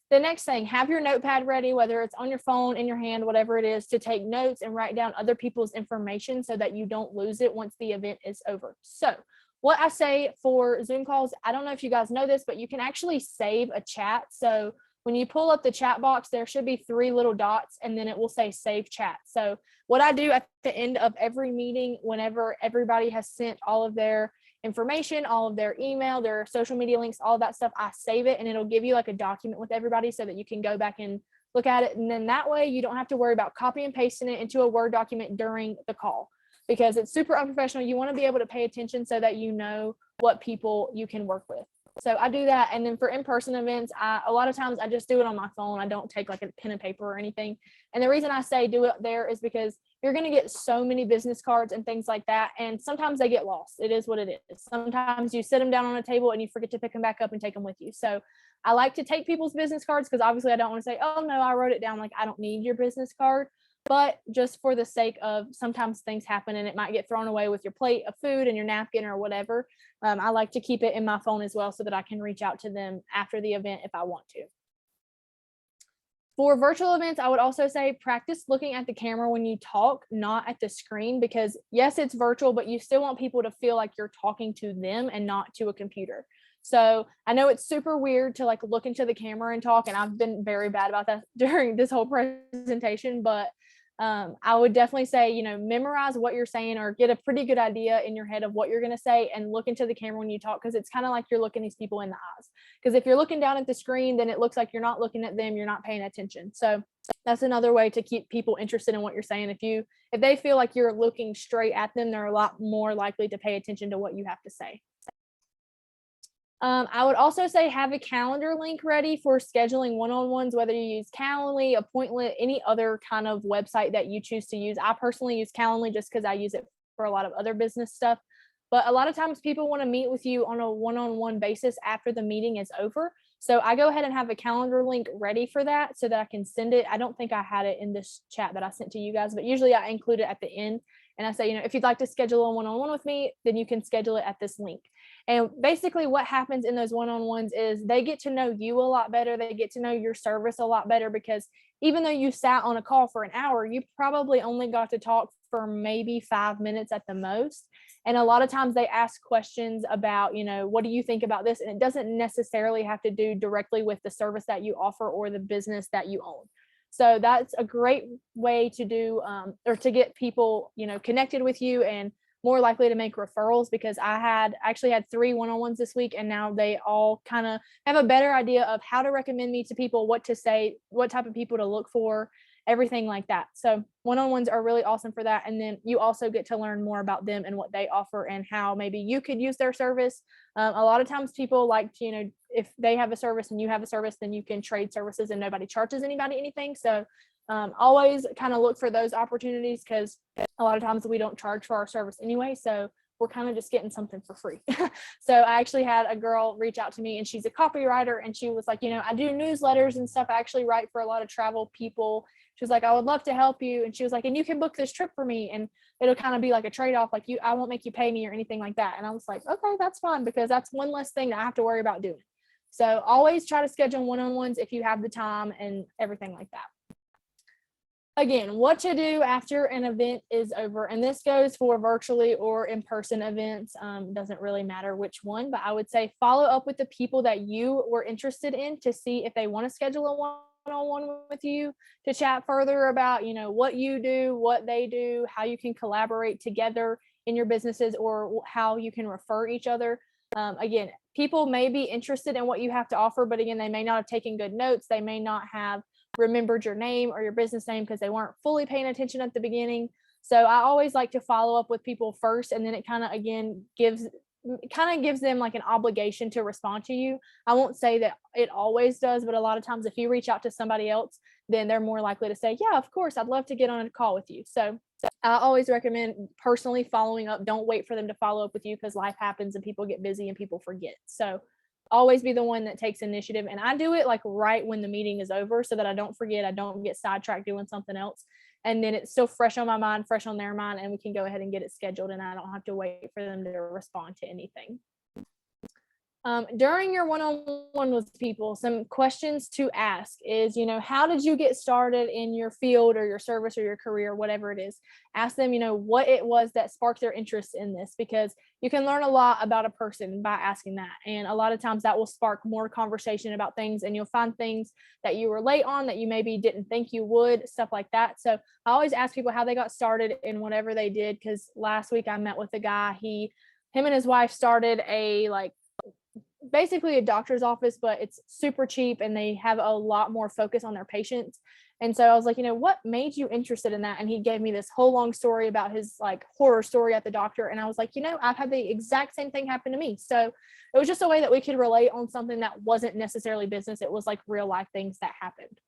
the next thing, have your notepad ready, whether it's on your phone, in your hand, whatever it is, to take notes and write down other people's information so that you don't lose it once the event is over. So what I say for Zoom calls, I don't know if you guys know this, but you can actually save a chat. So when you pull up the chat box, there should be 3 little dots, and then it will say save chat. So what I do at the end of every meeting, whenever everybody has sent all of their information, all of their email, their social media links, all of that stuff, I save it, and it'll give you like a document with everybody so that you can go back and look at it. And then that way you don't have to worry about copy and pasting it into a Word document during the call, because it's super unprofessional. You want to be able to pay attention so that you know what people you can work with. So I do that. And then for in-person events, a lot of times I just do it on my phone. I don't take like a pen and paper or anything. And the reason I say do it there is because you're going to get so many business cards and things like that. And sometimes they get lost. It is what it is. Sometimes you sit them down on a table and you forget to pick them back up and take them with you. So I like to take people's business cards, because obviously I don't want to say, oh no, I wrote it down. Like, I don't need your business card. But just for the sake of, sometimes things happen and it might get thrown away with your plate of food and your napkin or whatever. I like to keep it in my phone as well, so that I can reach out to them after the event if I want to. For virtual events, I would also say practice looking at the camera when you talk, not at the screen, because yes, it's virtual, but you still want people to feel like you're talking to them and not to a computer. So I know it's super weird to like look into the camera and talk, and I've been very bad about that during this whole presentation, but I would definitely say, memorize what you're saying, or get a pretty good idea in your head of what you're going to say, and look into the camera when you talk, because it's kind of like you're looking these people in the eyes. Because if you're looking down at the screen, then it looks like you're not looking at them, you're not paying attention. So that's another way to keep people interested in what you're saying. If they feel like you're looking straight at them, they're a lot more likely to pay attention to what you have to say. I would also say have a calendar link ready for scheduling one-on-ones, whether you use Calendly, Appointment, any other kind of website that you choose to use. I personally use Calendly just because I use it for a lot of other business stuff. But a lot of times people want to meet with you on a one-on-one basis after the meeting is over. So I go ahead and have a calendar link ready for that so that I can send it. I don't think I had it in this chat that I sent to you guys, but usually I include it at the end. And I say, if you'd like to schedule a one-on-one with me, then you can schedule it at this link. And basically what happens in those one-on-ones is they get to know you a lot better. They get to know your service a lot better, because even though you sat on a call for an hour, you probably only got to talk for maybe 5 minutes at the most. And a lot of times they ask questions about, what do you think about this? And it doesn't necessarily have to do directly with the service that you offer or the business that you own. So that's a great way to do, or to get people, connected with you and more likely to make referrals, because I actually had 3 one-on-ones this week, and now they all kind of have a better idea of how to recommend me to people, what to say, what type of people to look for, everything like that. So one-on-ones are really awesome for that. And then you also get to learn more about them and what they offer and how maybe you could use their service. A lot of times people like to, if they have a service and you have a service, then you can trade services and nobody charges anybody anything. So always kind of look for those opportunities, because a lot of times we don't charge for our service anyway. So we're kind of just getting something for free. So I actually had a girl reach out to me, and she's a copywriter, and she was like, I do newsletters and stuff. I actually write for a lot of travel people. She was like, I would love to help you. And she was like, and you can book this trip for me, and it'll kind of be like a trade-off. Like I won't make you pay me or anything like that. And I was like, okay, that's fine, because that's one less thing that I have to worry about doing. So always try to schedule one-on-ones if you have the time and everything like that. Again, what to do after an event is over, and this goes for virtually or in-person events. Doesn't really matter which one, but I would say follow up with the people that you were interested in to see if they want to schedule a one-on-one with you to chat further about, what you do, what they do, how you can collaborate together in your businesses, or how you can refer each other. Again, people may be interested in what you have to offer, but again, they may not have taken good notes. They may not have remembered your name or your business name because they weren't fully paying attention at the beginning. So I always like to follow up with people first, and then it kind of gives them like an obligation to respond to you. I won't say that it always does, but a lot of times if you reach out to somebody else, then they're more likely to say, yeah, of course, I'd love to get on a call with you. So I always recommend personally following up. Don't wait for them to follow up with you, because life happens and people get busy and people forget. So always be the one that takes initiative. And I do it like right when the meeting is over, so that I don't forget, I don't get sidetracked doing something else. And then it's still fresh on my mind, fresh on their mind, and we can go ahead and get it scheduled, and I don't have to wait for them to respond to anything. During your one-on-one with people, some questions to ask is, how did you get started in your field or your service or your career, whatever it is? Ask them, what it was that sparked their interest in this, because you can learn a lot about a person by asking that. And a lot of times that will spark more conversation about things, and you'll find things that you were late on that you maybe didn't think you would, stuff like that. So I always ask people how they got started in whatever they did, because last week I met with a guy, him and his wife started basically a doctor's office, but it's super cheap and they have a lot more focus on their patients. And so I was like, what made you interested in that? And he gave me this whole long story about his horror story at the doctor. And I was like, I've had the exact same thing happen to me. So it was just a way that we could relate on something that wasn't necessarily business. It was like real life things that happened.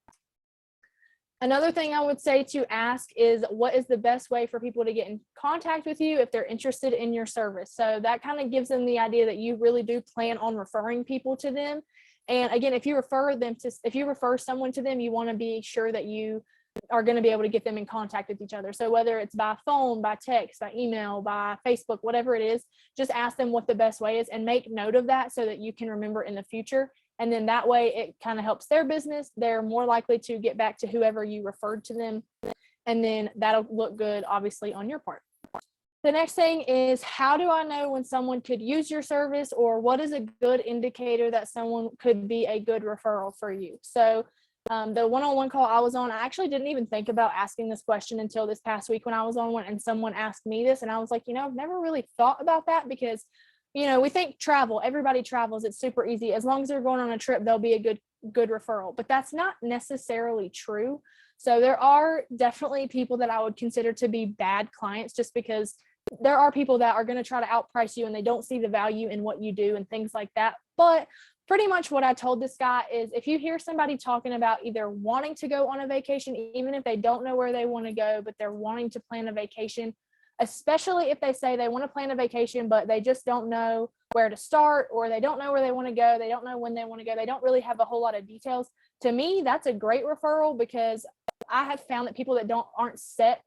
Another thing I would say to ask is, what is the best way for people to get in contact with you if they're interested in your service? So that kind of gives them the idea that you really do plan on referring people to them. And again, if you refer someone to them, you want to be sure that you are going to be able to get them in contact with each other. So whether it's by phone, by text, by email, by Facebook, whatever it is, just ask them what the best way is and make note of that so that you can remember in the future. And then that way it kind of helps their business. They're more likely to get back to whoever you referred to them. And then that'll look good, obviously, on your part. The next thing is, how do I know when someone could use your service, or what is a good indicator that someone could be a good referral for you? So the one-on-one call I was on, I actually didn't even think about asking this question until this past week when I was on one and someone asked me this. And I was like, I've never really thought about that, because we think travel, everybody travels, it's super easy. As long as they're going on a trip, they'll be a good referral, but that's not necessarily true. So there are definitely people that I would consider to be bad clients, just because there are people that are going to try to outprice you and they don't see the value in what you do and things like that. But pretty much what I told this guy is, if you hear somebody talking about either wanting to go on a vacation, even if they don't know where they want to go, but they're wanting to plan a vacation, especially if they say they want to plan a vacation, but they just don't know where to start, or they don't know where they want to go, they don't know when they want to go, they don't really have a whole lot of details. To me, that's a great referral, because I have found that people that aren't set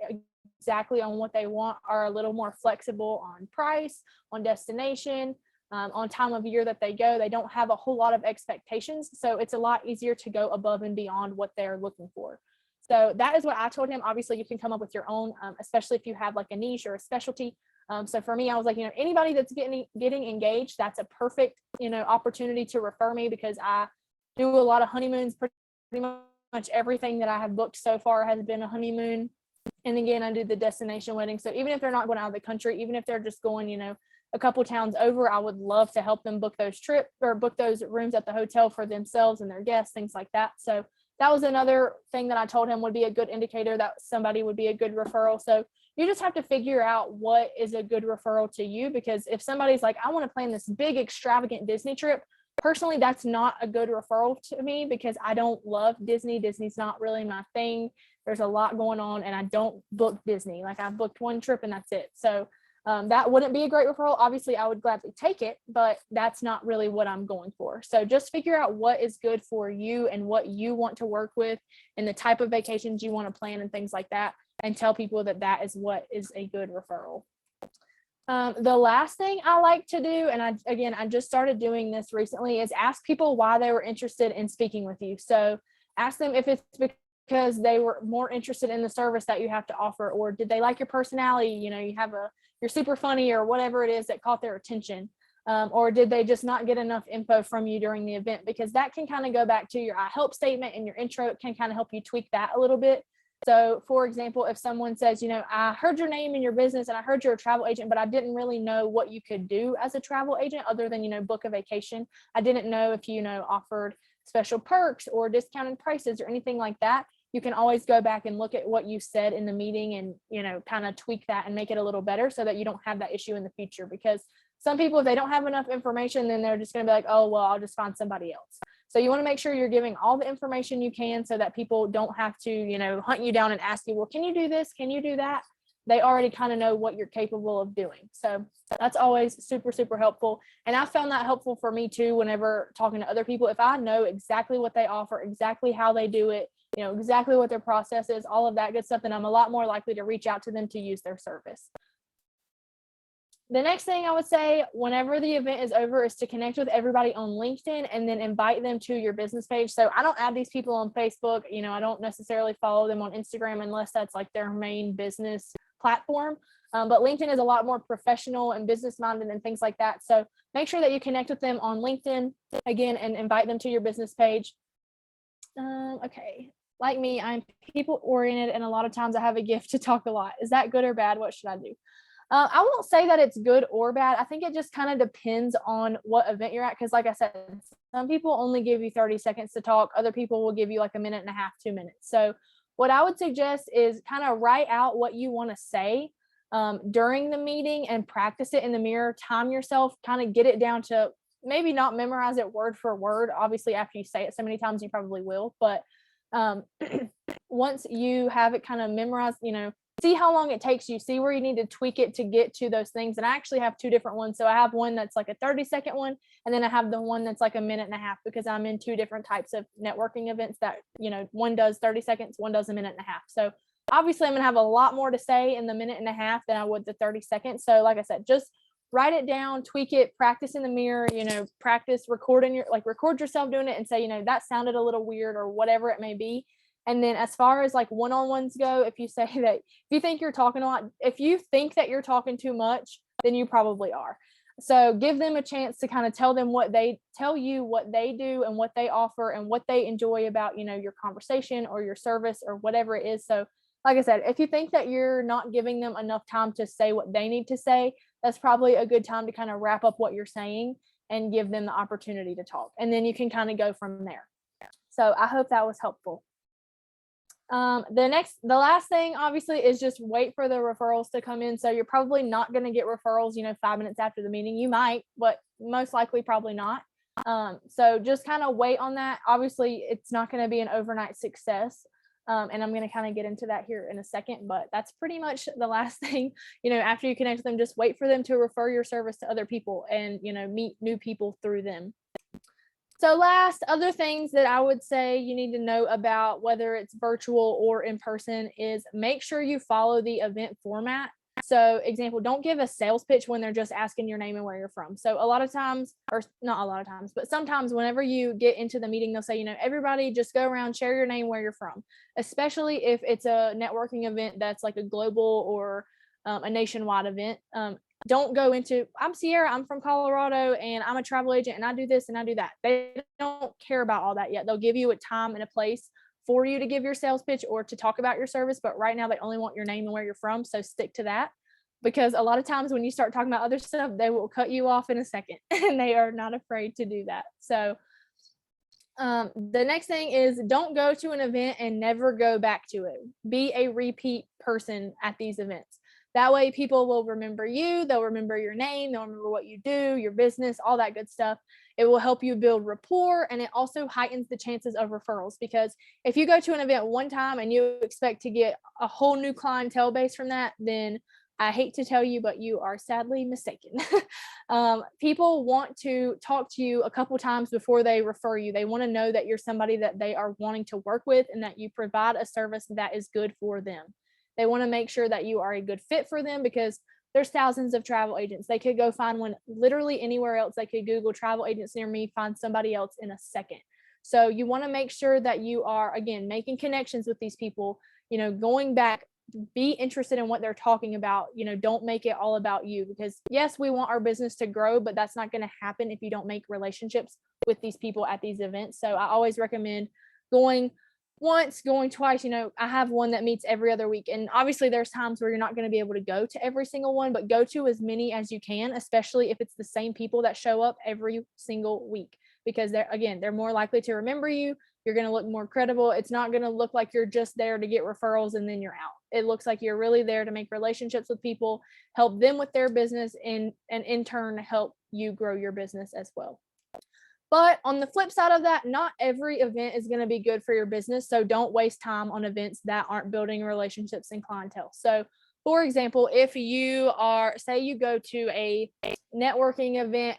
exactly on what they want, are a little more flexible on price, on destination, on time of year that they go. They don't have a whole lot of expectations. So it's a lot easier to go above and beyond what they're looking for. So that is what I told him. Obviously, you can come up with your own, especially if you have like a niche or a specialty. So for me, I was like, anybody that's getting engaged, that's a perfect, opportunity to refer me, because I do a lot of honeymoons. Pretty much everything that I have booked so far has been a honeymoon. And again, I do the destination wedding. So even if they're not going out of the country, even if they're just going, a couple towns over, I would love to help them book those trips or book those rooms at the hotel for themselves and their guests, things like that. So that was another thing that I told him would be a good indicator that somebody would be a good referral. So you just have to figure out what is a good referral to you, because if somebody's like, I want to plan this big extravagant Disney trip, personally, that's not a good referral to me, because I don't love Disney. Disney's not really my thing. There's a lot going on, and I don't book Disney. Like, I've booked one trip and that's it. So that wouldn't be a great referral. Obviously, I would gladly take it, but that's not really what I'm going for. So just figure out what is good for you and what you want to work with and the type of vacations you want to plan and things like that, and tell people that that is what is a good referral. The last thing I like to do, and I just started doing this recently, is ask people why they were interested in speaking with you. So ask them if it's because they were more interested in the service that you have to offer, or did they like your personality? You're super funny, or whatever it is that caught their attention. Or did they just not get enough info from you during the event? Because that can kind of go back to your Ihelp statement and your intro. It can kind of help you tweak that a little bit. So for example, if someone says, I heard your name in your business and I heard you're a travel agent, but I didn't really know what you could do as a travel agent other than, book a vacation. I didn't know if you, offered special perks or discounted prices or anything like that. You can always go back and look at what you said in the meeting and, kind of tweak that and make it a little better so that you don't have that issue in the future. Because some people, if they don't have enough information, then they're just going to be like, oh, well, I'll just find somebody else. So you want to make sure you're giving all the information you can so that people don't have to, hunt you down and ask you, well, can you do this? Can you do that? They already kind of know what you're capable of doing. So that's always super, super helpful. And I found that helpful for me too, whenever talking to other people. If I know exactly what they offer, exactly how they do it, exactly what their process is, all of that good stuff, then I'm a lot more likely to reach out to them to use their service. The next thing I would say whenever the event is over is to connect with everybody on LinkedIn and then invite them to your business page. So I don't add these people on Facebook. I don't necessarily follow them on Instagram unless that's like their main business platform. But LinkedIn is a lot more professional and business minded and things like that. So make sure that you connect with them on LinkedIn again and invite them to your business page. Okay. Like me, I'm people oriented, and a lot of times I have a gift to talk a lot. Is that good or bad? What should I do? I won't say that it's good or bad. I think it just kind of depends on what event you're at. Because like I said, some people only give you 30 seconds to talk. Other people will give you like a minute and a half, 2 minutes. So what I would suggest is kind of write out what you want to say during the meeting and practice it in the mirror. Time yourself, kind of get it down to maybe not memorize it word for word. Obviously, after you say it so many times, you probably will. But once you have it kind of memorized, see how long it takes you, see where you need to tweak it to get to those things. And I actually have two different ones. So I have one that's like a 30-second one, and then I have the one that's like a minute and a half, because I'm in two different types of networking events that, one does 30 seconds, one does a minute and a half. So obviously I'm going to have a lot more to say in the minute and a half than I would the 30 seconds. So like I said, just write it down, tweak it, practice in the mirror, practice record yourself doing it and say, that sounded a little weird or whatever it may be. And then as far as like one-on-ones go, if you say that, if you think you're talking a lot, if you think that you're talking too much, then you probably are. So give them a chance to kind of tell you what they do and what they offer and what they enjoy about, your conversation or your service or whatever it is. So like I said, if you think that you're not giving them enough time to say what they need to say, that's probably a good time to kind of wrap up what you're saying and give them the opportunity to talk. And then you can kind of go from there. So I hope that was helpful. The last thing obviously is just wait for the referrals to come in. So you're probably not going to get referrals, 5 minutes after the meeting. You might, but most likely probably not. So just kind of wait on that. Obviously it's not going to be an overnight success. And I'm going to kind of get into that here in a second, but that's pretty much the last thing. After you connect with them, just wait for them to refer your service to other people and, meet new people through them. So last, other things that I would say you need to know about whether it's virtual or in person is make sure you follow the event format. So example, don't give a sales pitch when they're just asking your name and where you're from. So a lot of times, or not a lot of times, but sometimes whenever you get into the meeting, they'll say, everybody just go around, share your name, where you're from, especially if it's a networking event that's like a global or a nationwide event. Don't go into, I'm Ciarra, I'm from Colorado, and I'm a travel agent, and I do this and I do that. They don't care about all that yet. They'll give you a time and a place for you to give your sales pitch or to talk about your service. But right now they only want your name and where you're from. So stick to that, because a lot of times when you start talking about other stuff, they will cut you off in a second and they are not afraid to do that. So the next thing is don't go to an event and never go back to it. Be a repeat person at these events. That way people will remember you, they'll remember your name, they'll remember what you do, your business, all that good stuff. It will help you build rapport, and it also heightens the chances of referrals, because if you go to an event one time and you expect to get a whole new clientele base from that, then I hate to tell you, but you are sadly mistaken. People want to talk to you a couple times before they refer you. They want to know that you're somebody that they are wanting to work with and that you provide a service that is good for them. They want to make sure that you are a good fit for them, because there's thousands of travel agents. They could go find one literally anywhere else. They could Google travel agents near me, find somebody else in a second. So you want to make sure that you are, again, making connections with these people, going back, be interested in what they're talking about. Don't make it all about you, because yes, we want our business to grow, but that's not going to happen if you don't make relationships with these people at these events. So I always recommend going once, going twice. I have one that meets every other week, and obviously there's times where you're not going to be able to go to every single one, but go to as many as you can, especially if it's the same people that show up every single week, because they're more likely to remember you. You're going to look more credible. It's not going to look like you're just there to get referrals and then you're out. It looks like you're really there to make relationships with people, help them with their business, and in turn help you grow your business as well. But on the flip side of that, not every event is going to be good for your business. So don't waste time on events that aren't building relationships and clientele. So for example, if you say you go to a networking event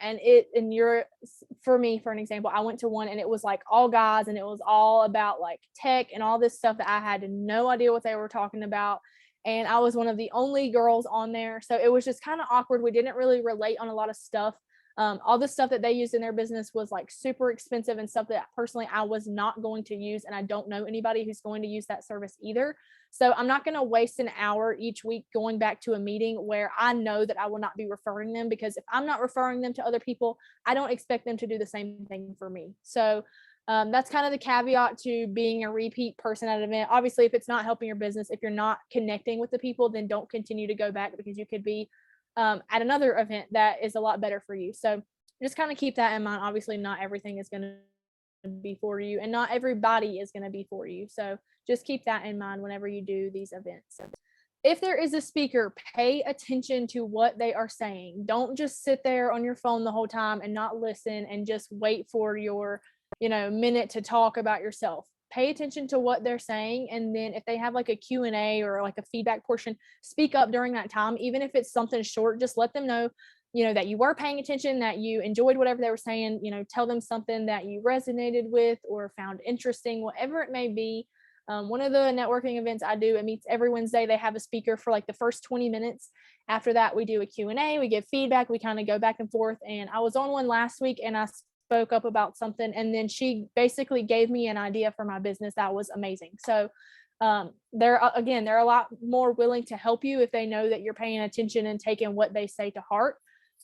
for me, for an example, I went to one and it was like all guys and it was all about like tech and all this stuff that I had no idea what they were talking about. And I was one of the only girls on there. So it was just kind of awkward. We didn't really relate on a lot of stuff. All the stuff that they used in their business was like super expensive and stuff that personally I was not going to use. And I don't know anybody who's going to use that service either. So I'm not going to waste an hour each week going back to a meeting where I know that I will not be referring them, because if I'm not referring them to other people, I don't expect them to do the same thing for me. So that's kind of the caveat to being a repeat person at an event. Obviously, if it's not helping your business, if you're not connecting with the people, then don't continue to go back, because you could be at another event that is a lot better for you. So just kind of keep that in mind. Obviously, not everything is going to be for you, and not everybody is going to be for you. So just keep that in mind whenever you do these events. If there is a speaker, pay attention to what they are saying. Don't just sit there on your phone the whole time and not listen and just wait for your, minute to talk about yourself. Pay attention to what they're saying, and then if they have like a Q&A or like a feedback portion, speak up during that time. Even if it's something short, just let them know, that you were paying attention, that you enjoyed whatever they were saying. Tell them something that you resonated with or found interesting, whatever it may be. One of the networking events I do, it meets every Wednesday. They have a speaker for like the first 20 minutes. After that, we do a Q&A, we give feedback, we kind of go back and forth. And I was on one last week and I spoke up about something, and then she basically gave me an idea for my business that was amazing. So they're a lot more willing to help you if they know that you're paying attention and taking what they say to heart.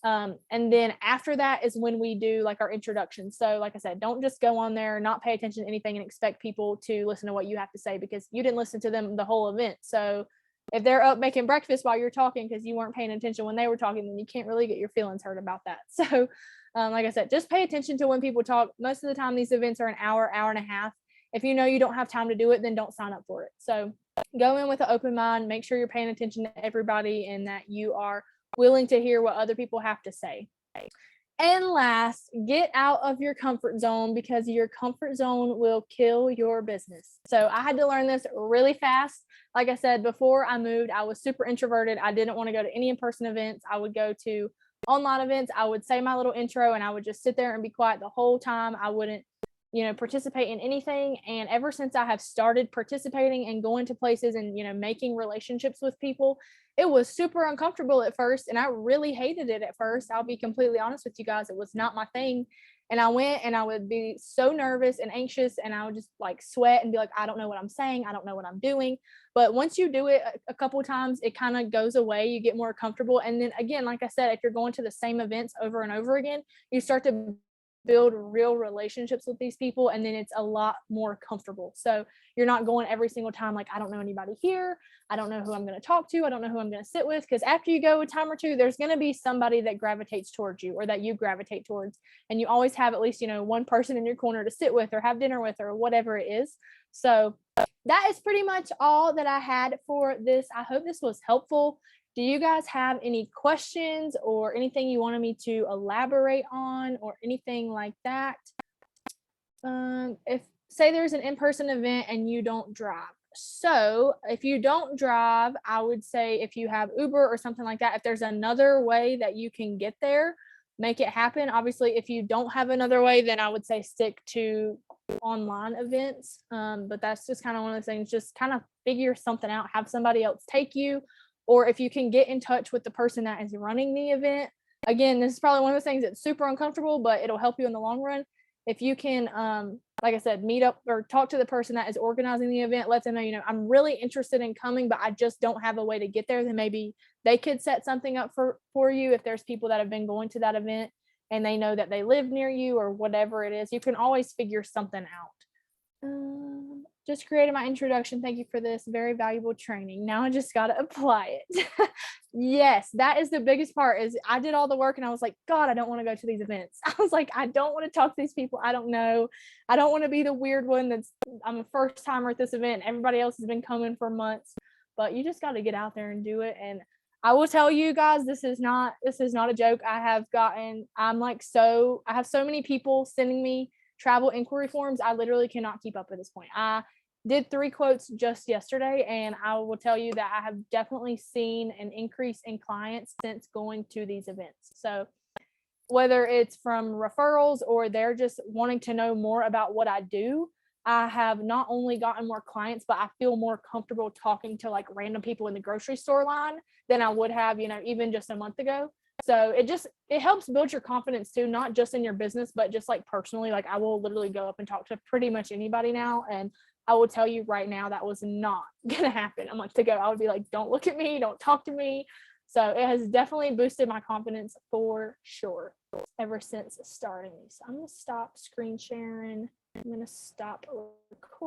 And then after that is when we do like our introduction. So like I said, don't just go on there, not pay attention to anything and expect people to listen to what you have to say, because you didn't listen to them the whole event. So if they're up making breakfast while you're talking because you weren't paying attention when they were talking, then you can't really get your feelings hurt about that. So like I said, just pay attention to when people talk. Most of the time these events are an hour, hour and a half. If you know you don't have time to do it, then don't sign up for it. So go in with an open mind, make sure you're paying attention to everybody and that you are willing to hear what other people have to say. And last, get out of your comfort zone, because your comfort zone will kill your business. So I had to learn this really fast. Like I said, before I moved, I was super introverted. I didn't want to go to any in-person events. I would go to online events, I would say my little intro and I would just sit there and be quiet the whole time. I wouldn't, participate in anything. And ever since I have started participating and going to places and, making relationships with people, it was super uncomfortable at first. And I really hated it at first. I'll be completely honest with you guys. It was not my thing. And I went and I would be so nervous and anxious and I would just like sweat and be like, I don't know what I'm saying. I don't know what I'm doing. But once you do it a couple of times, it kind of goes away. You get more comfortable. And then again, like I said, if you're going to the same events over and over again, you start to build real relationships with these people, and then it's a lot more comfortable. So you're not going every single time like, I don't know anybody here, I don't know who I'm going to talk to, I don't know who I'm going to sit with, because after you go a time or two, there's going to be somebody that gravitates towards you or that you gravitate towards, and you always have at least one person in your corner to sit with or have dinner with or whatever it is. So that is pretty much all that I had for this. I hope this was helpful. Do you guys have any questions or anything you wanted me to elaborate on or anything like that? If say there's an in-person event and you don't drive. So if you don't drive, I would say if you have Uber or something like that, if there's another way that you can get there, make it happen. Obviously, if you don't have another way, then I would say stick to online events. But that's just kind of one of the things, just kind of figure something out, have somebody else take you. Or if you can get in touch with the person that is running the event. Again, this is probably one of those things that's super uncomfortable, but it'll help you in the long run. If you can, like I said, meet up or talk to the person that is organizing the event, let them know, I'm really interested in coming, but I just don't have a way to get there. Then maybe they could set something up for you. If there's people that have been going to that event and they know that they live near you or whatever it is, you can always figure something out. Just created my introduction. Thank you for this very valuable training. Now I just got to apply it. Yes, that is the biggest part. Is I did all the work and I was like, God, I don't want to go to these events. I was like, I don't want to talk to these people. I don't know. I don't want to be the weird one I'm a first timer at this event. Everybody else has been coming for months, but you just got to get out there and do it. And I will tell you guys, this is not a joke. I have so many people sending me travel inquiry forms. I literally cannot keep up at this point. I did 3 quotes just yesterday, and I will tell you that I have definitely seen an increase in clients since going to these events. So whether it's from referrals or they're just wanting to know more about what I do, I have not only gotten more clients, but I feel more comfortable talking to like random people in the grocery store line than I would have, even just a month ago. So it helps build your confidence too, not just in your business, but just like personally. Like I will literally go up and talk to pretty much anybody now. And I will tell you right now, that was not going to happen a month ago. I would be like, don't look at me, don't talk to me. So it has definitely boosted my confidence for sure ever since starting. So I'm going to stop screen sharing. I'm going to stop recording.